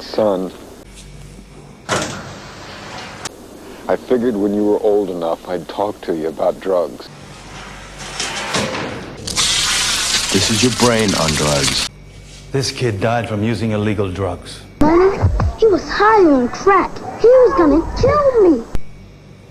Son, I figured when you were old enough, I'd talk to you about drugs. This is your brain on drugs. This kid died from using illegal drugs. Mama, he was high on crack. He was gonna kill me.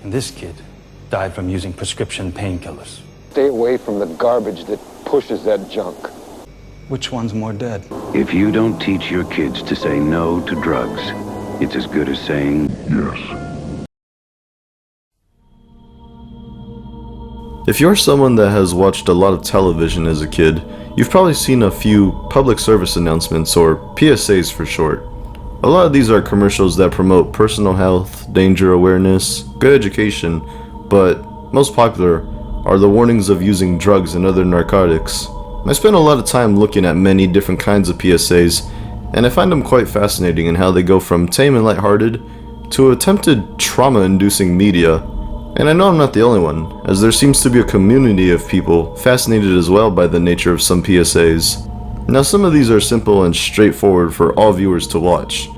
And this kid died from using prescription painkillers. Stay away from the garbage that pushes that junk. Which one's more dead? If you don't teach your kids to say no to drugs, it's as good as saying yes. If you're someone that has watched a lot of television as a kid, you've probably seen a few public service announcements, or PSAs for short. A lot of these are commercials that promote personal health, danger awareness, good education, but most popular are the warnings of using drugs and other narcotics. I spend a lot of time looking at many different kinds of PSAs, and I find them quite fascinating in how they go from tame and lighthearted to attempted trauma-inducing media. And I know I'm not the only one, as there seems to be a community of people fascinated as well by the nature of some PSAs. Now, some of these are simple and straightforward for all viewers to watch.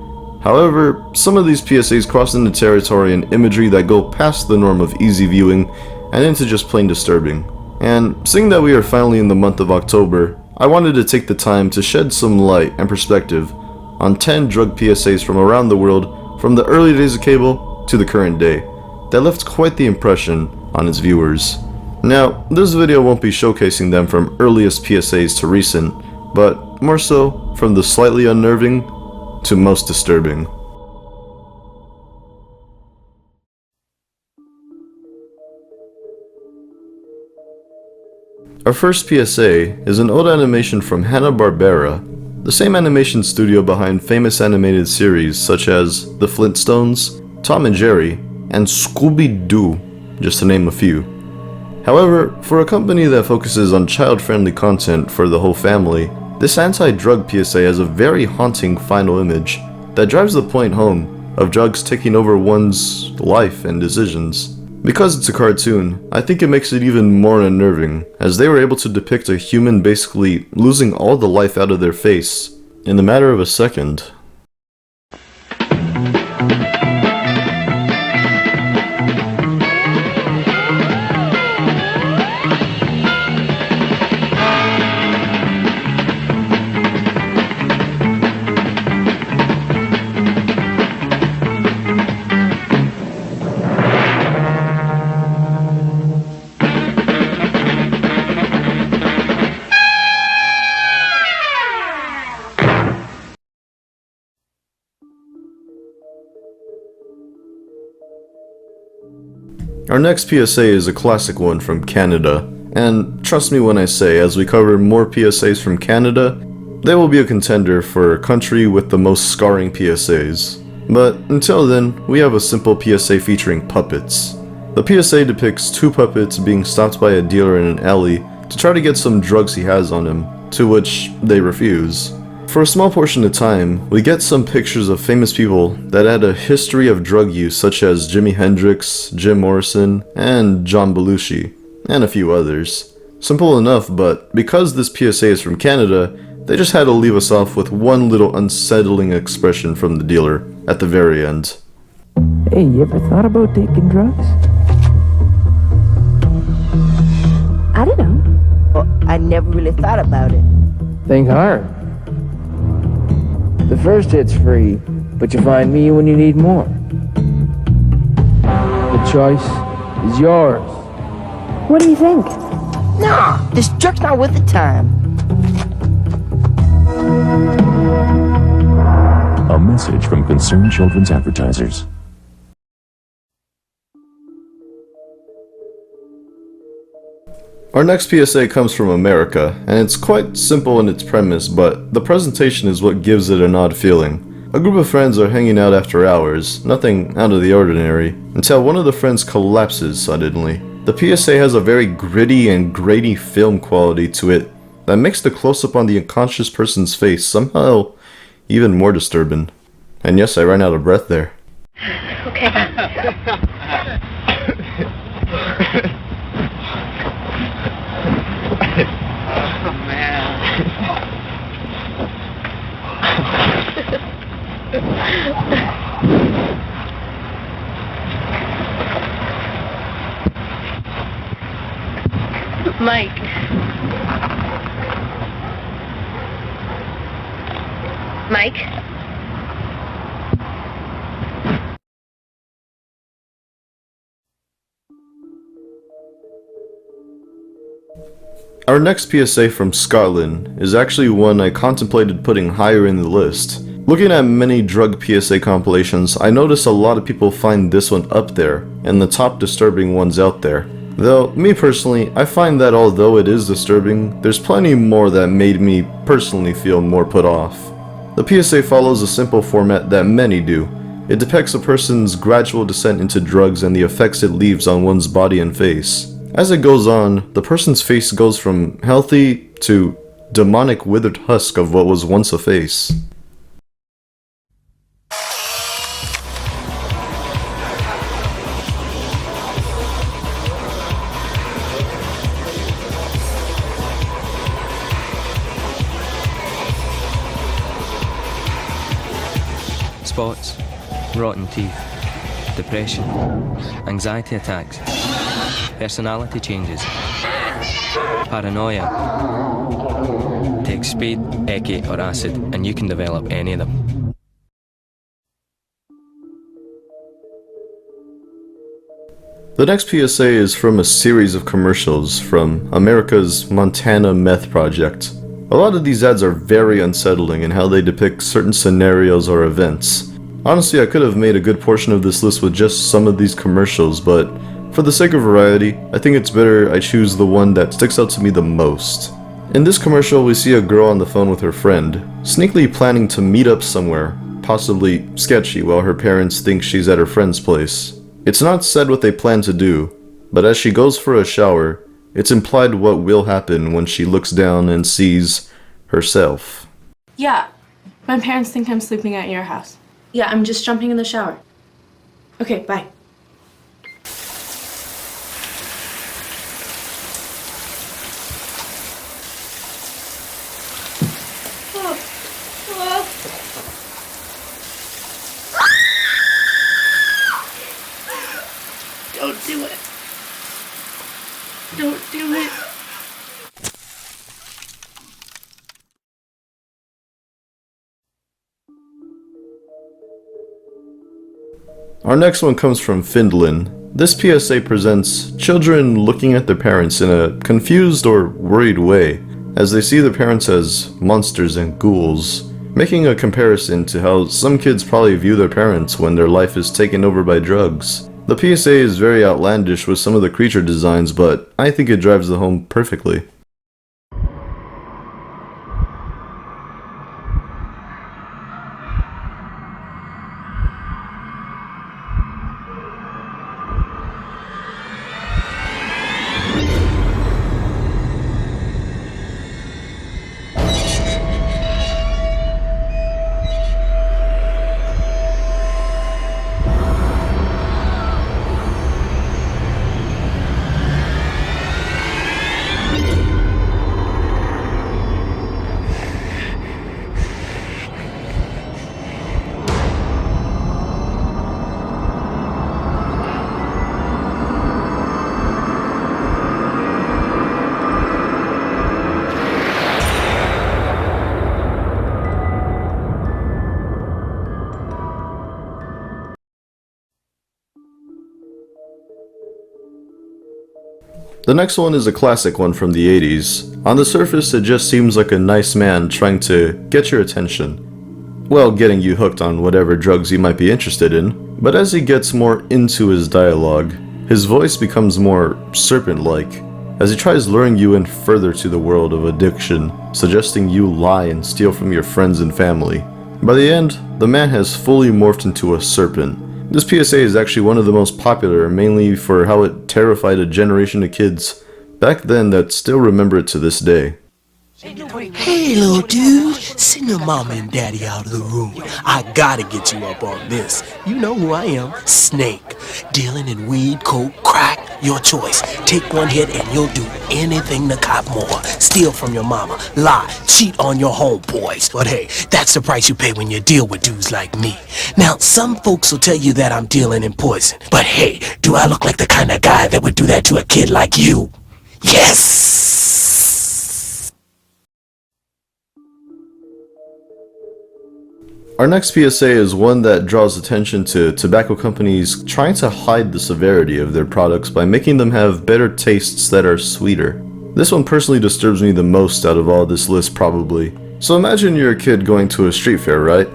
However, some of these PSAs cross into territory and imagery that go past the norm of easy viewing and into just plain disturbing. And seeing that we are finally in the month of October, I wanted to take the time to shed some light and perspective on 10 drug PSAs from around the world, from the early days of cable to the current day, that left quite the impression on its viewers. Now, this video won't be showcasing them from earliest PSAs to recent, but more so from the slightly unnerving to most disturbing. Our first PSA is an old animation from Hanna Barbera, the same animation studio behind famous animated series such as The Flintstones, Tom and Jerry, and Scooby-Doo, just to name a few. However, for a company that focuses on child-friendly content for the whole family, this anti-drug PSA has a very haunting final image that drives the point home of drugs taking over one's life and decisions. Because it's a cartoon, I think it makes it even more unnerving, as they were able to depict a human basically losing all the life out of their face in the matter of a second. Our next PSA is a classic one from Canada, and trust me when I say, as we cover more PSAs from Canada, they will be a contender for a country with the most scarring PSAs. But until then, we have a simple PSA featuring puppets. The PSA depicts two puppets being stopped by a dealer in an alley to try to get some drugs he has on him, to which they refuse. For a small portion of time, we get some pictures of famous people that had a history of drug use, such as Jimi Hendrix, Jim Morrison, and John Belushi, and a few others. Simple enough, but because this PSA is from Canada, they just had to leave us off with one little unsettling expression from the dealer at the very end. Hey, you ever thought about taking drugs? I don't know. Well, I never really thought about it. Think hard. The first hit's free, but you find me when you need more. The choice is yours. What do you think? Nah, this jerk's not worth the time. A message from Concerned Children's Advertisers. Our next PSA comes from America, and it's quite simple in its premise, but the presentation is what gives it an odd feeling. A group of friends are hanging out after hours, nothing out of the ordinary, until one of the friends collapses suddenly. The PSA has a very gritty and grainy film quality to it that makes the close-up on the unconscious person's face somehow even more disturbing. And yes, I ran out of breath there. Okay. Mike. Mike? Our next PSA from Scotland is actually one I contemplated putting higher in the list. Looking at many drug PSA compilations, I notice a lot of people find this one up there, and the top disturbing ones out there. Though, me personally, I find that although it is disturbing, there's plenty more that made me personally feel more put off. The PSA follows a simple format that many do. It depicts a person's gradual descent into drugs and the effects it leaves on one's body and face. As it goes on, the person's face goes from healthy to demonic withered husk of what was once a face. Spots, rotten teeth, depression, anxiety attacks, personality changes, paranoia. Take speed, ecce or acid and you can develop any of them. The next PSA is from a series of commercials from America's Montana Meth Project. A lot of these ads are very unsettling in how they depict certain scenarios or events. Honestly, I could have made a good portion of this list with just some of these commercials, but for the sake of variety, I think it's better I choose the one that sticks out to me the most. In this commercial, we see a girl on the phone with her friend, sneakily planning to meet up somewhere, possibly sketchy, while her parents think she's at her friend's place. It's not said what they plan to do, but as she goes for a shower, it's implied what will happen when she looks down and sees herself. Yeah, my parents think I'm sleeping at your house. Yeah, I'm just jumping in the shower. Okay, bye. Don't do it. Don't do it. Our next one comes from Finland. This PSA presents children looking at their parents in a confused or worried way, as they see their parents as monsters and ghouls, making a comparison to how some kids probably view their parents when their life is taken over by drugs. The PSA is very outlandish with some of the creature designs, but I think it drives the home perfectly. The next one is a classic one from the 80s. On the surface, it just seems like a nice man trying to get your attention. Well, getting you hooked on whatever drugs you might be interested in. But as he gets more into his dialogue, his voice becomes more serpent-like, as he tries luring you in further to the world of addiction, suggesting you lie and steal from your friends and family. By the end, the man has fully morphed into a serpent. This PSA is actually one of the most popular, mainly for how it terrified a generation of kids back then that still remember it to this day. Hey, little dude, send your mama and daddy out of the room. I gotta get you up on this. You know who I am, Snake. Dealing in weed, coke, crack, Your choice. Take one hit and you'll do anything to cop more. Steal from your mama, lie, cheat on your homeboys. But hey, that's the price you pay when you deal with dudes like me. Now, some folks will tell you that I'm dealing in poison. But hey, do I look like the kind of guy that would do that to a kid like you? Yes! Our next PSA is one that draws attention to tobacco companies trying to hide the severity of their products by making them have better tastes that are sweeter. This one personally disturbs me the most out of all this list probably. So imagine you're a kid going to a street fair, right?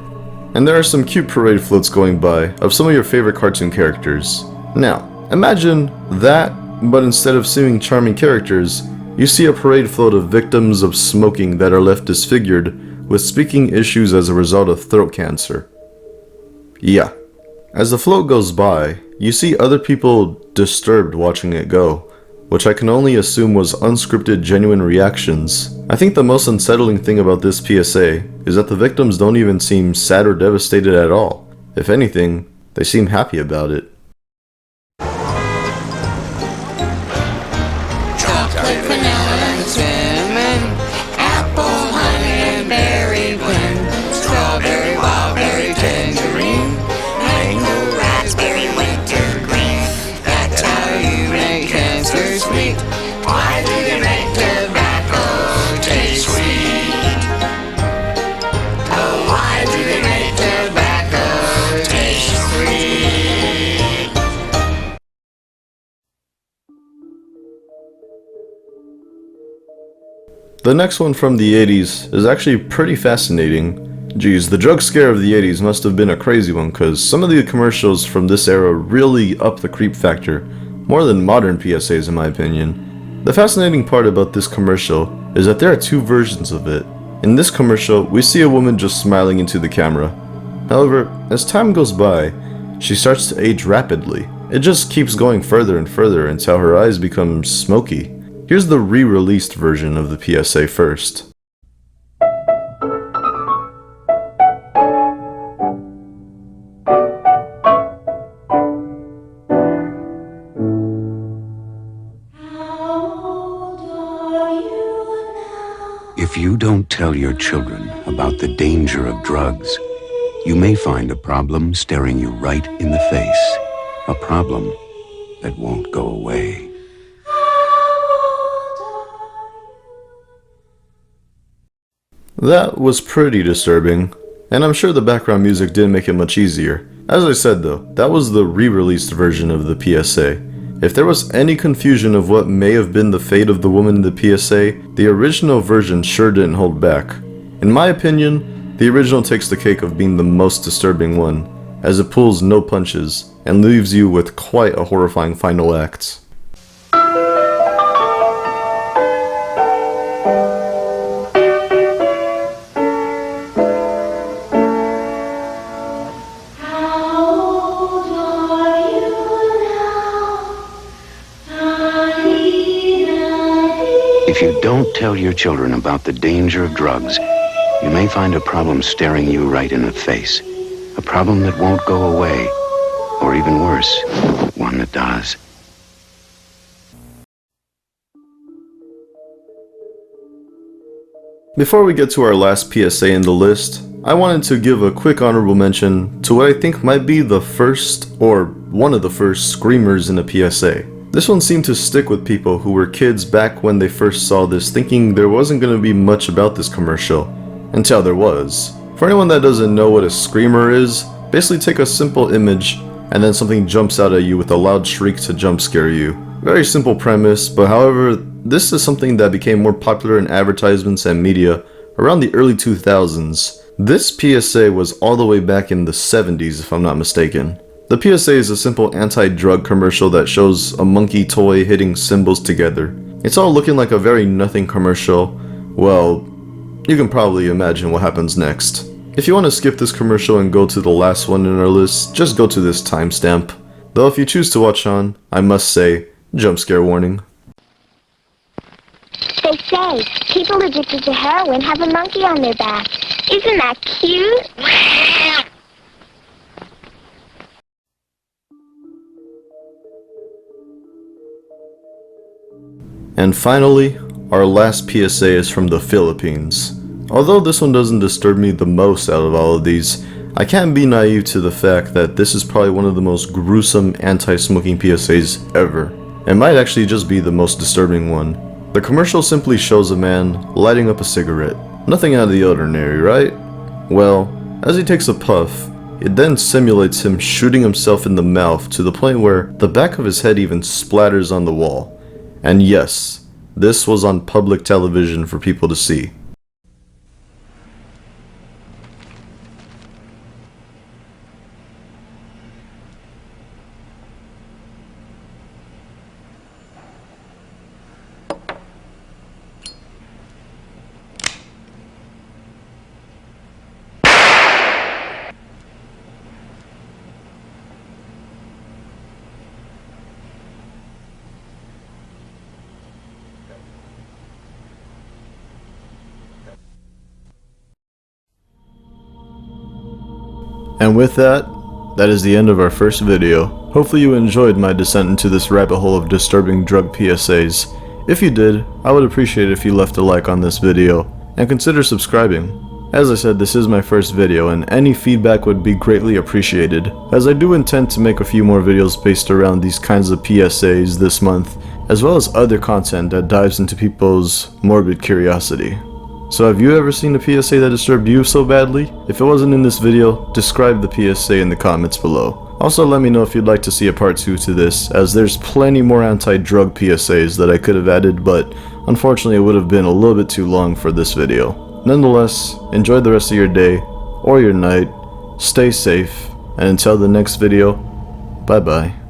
And there are some cute parade floats going by of some of your favorite cartoon characters. Now, imagine that, but instead of seeing charming characters, you see a parade float of victims of smoking that are left disfigured with speaking issues as a result of throat cancer. Yeah. As the float goes by, you see other people disturbed watching it go, which I can only assume was unscripted genuine reactions. I think the most unsettling thing about this PSA is that the victims don't even seem sad or devastated at all. If anything, they seem happy about it. Chocolate, vanilla, and cinnamon, apple, honey, and berry blend, strawberry, wildberry, tangerine, mango, raspberry, wintergreen. That's how you make cancer sweet. Why do they make tobacco taste sweet? Oh, why do they make tobacco taste sweet? The next one from the 80s is actually pretty fascinating. Geez, the drug scare of the 80s must have been a crazy one, cause some of the commercials from this era really up the creep factor, more than modern PSAs in my opinion. The fascinating part about this commercial is that there are two versions of it. In this commercial, we see a woman just smiling into the camera. However, as time goes by, she starts to age rapidly. It just keeps going further and further until her eyes become smoky. Here's the re-released version of the PSA first. If you don't tell your children about the danger of drugs, you may find a problem staring you right in the face. A problem that won't go away. That was pretty disturbing, and I'm sure the background music didn't make it much easier. As I said though, that was the re-released version of the PSA. If there was any confusion of what may have been the fate of the woman in the PSA, the original version sure didn't hold back. In my opinion, the original takes the cake of being the most disturbing one, as it pulls no punches, and leaves you with quite a horrifying final act. If you don't tell your children about the danger of drugs, you may find a problem staring you right in the face. A problem that won't go away, or even worse, one that does. Before we get to our last PSA in the list, I wanted to give a quick honorable mention to what I think might be the first, or one of the first, screamers in a PSA. This one seemed to stick with people who were kids back when they first saw this, thinking there wasn't going to be much about this commercial, until there was. For anyone that doesn't know what a screamer is, basically take a simple image and then something jumps out at you with a loud shriek to jump scare you. Very simple premise, but however, this is something that became more popular in advertisements and media around the early 2000s. This PSA was all the way back in the 70s if I'm not mistaken. The PSA is a simple anti-drug commercial that shows a monkey toy hitting cymbals together. It's all looking like a very nothing commercial. Well, you can probably imagine what happens next. If you want to skip this commercial and go to the last one in our list, just go to this timestamp. Though if you choose to watch on, I must say, jump scare warning. They say people addicted to heroin have a monkey on their back. Isn't that cute? And finally, our last PSA is from the Philippines. Although this one doesn't disturb me the most out of all of these, I can't be naive to the fact that this is probably one of the most gruesome anti-smoking PSAs ever. It might actually just be the most disturbing one. The commercial simply shows a man lighting up a cigarette. Nothing out of the ordinary, right? Well, as he takes a puff, it then simulates him shooting himself in the mouth to the point where the back of his head even splatters on the wall. And yes, this was on public television for people to see. And with that, that is the end of our first video. Hopefully you enjoyed my descent into this rabbit hole of disturbing drug PSAs. If you did, I would appreciate it if you left a like on this video, and consider subscribing. As I said, this is my first video, and any feedback would be greatly appreciated, as I do intend to make a few more videos based around these kinds of PSAs this month, as well as other content that dives into people's morbid curiosity. So have you ever seen a PSA that disturbed you so badly? If it wasn't in this video, describe the PSA in the comments below. Also let me know if you'd like to see a part 2 to this, as there's plenty more anti-drug PSAs that I could have added, but unfortunately it would have been a little bit too long for this video. Nonetheless, enjoy the rest of your day, or your night, stay safe, and until the next video, bye bye.